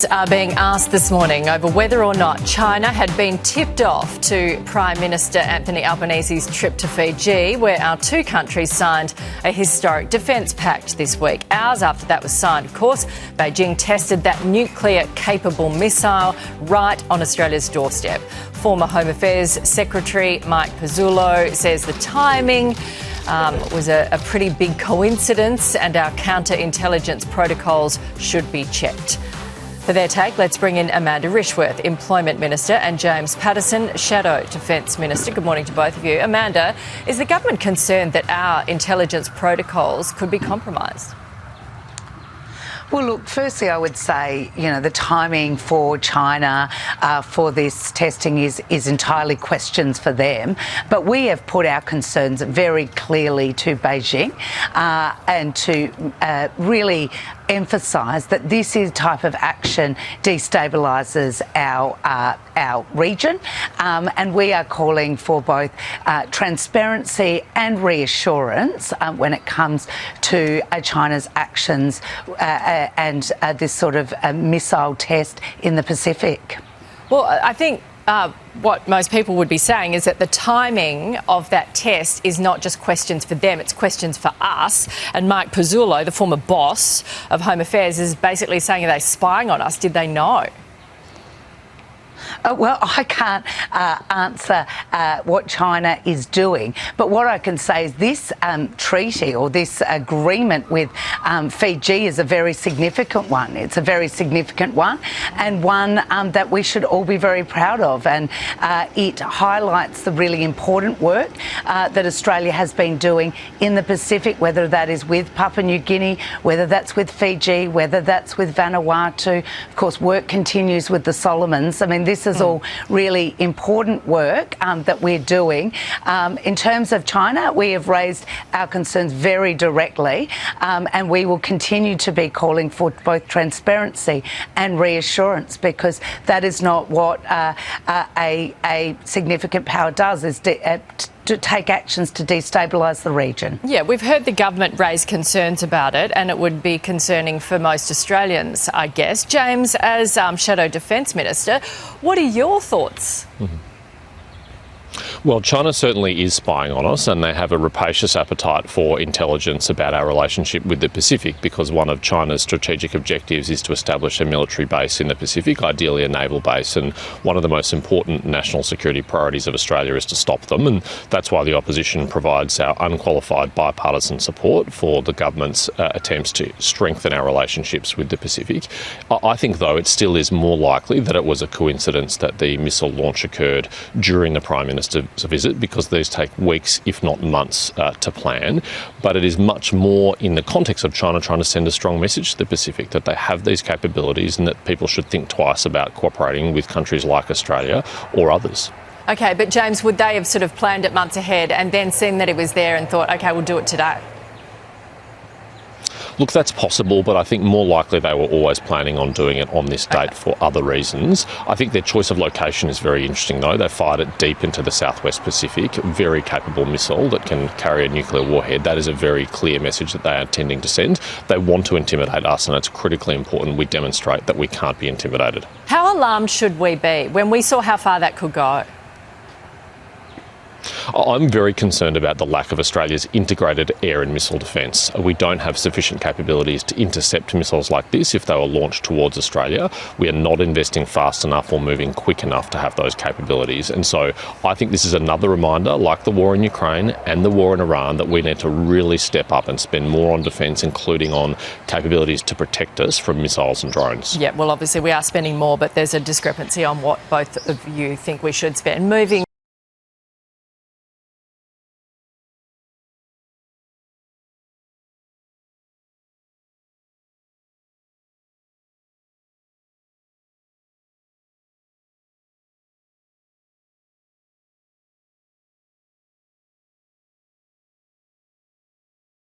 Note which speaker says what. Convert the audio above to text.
Speaker 1: Are being asked this morning over whether or not China had been tipped off to Prime Minister Anthony Albanese's trip to Fiji, where our two countries signed a historic defence pact this week. Hours after that was signed, of course, Beijing tested that nuclear-capable missile right on Australia's doorstep. Former Home Affairs Secretary Mike Pezzullo says the timing was a pretty big coincidence and our counterintelligence protocols should be checked. For their take, let's bring in Amanda Rishworth, Employment Minister, and James Patterson, Shadow Defence Minister. Good morning to both of you. Amanda, is the government concerned that our intelligence protocols could be compromised?
Speaker 2: Well, look, firstly, I would say, the timing for China for this testing is entirely questions for them. But we have put our concerns very clearly to Beijing and to really emphasise that this is type of action destabilises our region, and we are calling for both transparency and reassurance when it comes to China's actions and this sort of missile test in the Pacific.
Speaker 1: Well, I think what most people would be saying is that the timing of that test is not just questions for them, it's questions for us. And Mike Pezzullo, the former boss of Home Affairs, is basically saying, are they spying on us? Did they know?
Speaker 2: Well, I can't answer what China is doing, but what I can say is this treaty or this agreement with Fiji is a very significant one. It's a very significant one and one that we should all be very proud of, and it highlights the really important work that Australia has been doing in the Pacific, whether that is with Papua New Guinea, whether that's with Fiji, whether that's with Vanuatu. Of course, work continues with the Solomons. I mean, this is all really important work that we're doing. In terms of China, we have raised our concerns very directly, and we will continue to be calling for both transparency and reassurance, because that is not what a significant power does, is to take actions to destabilise the region.
Speaker 1: Yeah, we've heard the government raise concerns about it, and it would be concerning for most Australians, I guess. James, as Shadow Defence Minister, what are your thoughts?
Speaker 3: Well, China certainly is spying on us, and they have a rapacious appetite for intelligence about our relationship with the Pacific, because one of China's strategic objectives is to establish a military base in the Pacific, ideally a naval base, and one of the most important national security priorities of Australia is to stop them, and that's why the opposition provides our unqualified bipartisan support for the government's attempts to strengthen our relationships with the Pacific. I think, though, it still is more likely that it was a coincidence that the missile launch occurred during the Prime Minister's visit, because these take weeks, if not months, to plan. But it is much more in the context of China trying to send a strong message to the Pacific that they have these capabilities and that people should think twice about cooperating with countries like Australia or others.
Speaker 1: OK, but James, would they have sort of planned it months ahead and then seen that it was there and thought, OK, we'll do it today?
Speaker 3: Look, that's possible, but I think more likely they were always planning on doing it on this date for other reasons. I think their choice of location is very interesting, though. They fired it deep into the southwest Pacific, very capable missile that can carry a nuclear warhead. That is a very clear message that they are intending to send. They want to intimidate us, and it's critically important we demonstrate that we can't be intimidated.
Speaker 1: How alarmed should we be when we saw how far that could go?
Speaker 3: I'm very concerned about the lack of Australia's integrated air and missile defence. We don't have sufficient capabilities to intercept missiles like this if they were launched towards Australia. We are not investing fast enough or moving quick enough to have those capabilities. And so I think this is another reminder, like the war in Ukraine and the war in Iran, that we need to really step up and spend more on defence, including on capabilities to protect us from missiles and drones. Yeah, well, obviously we are spending more, but there's a discrepancy on what both of you think we should spend. Moving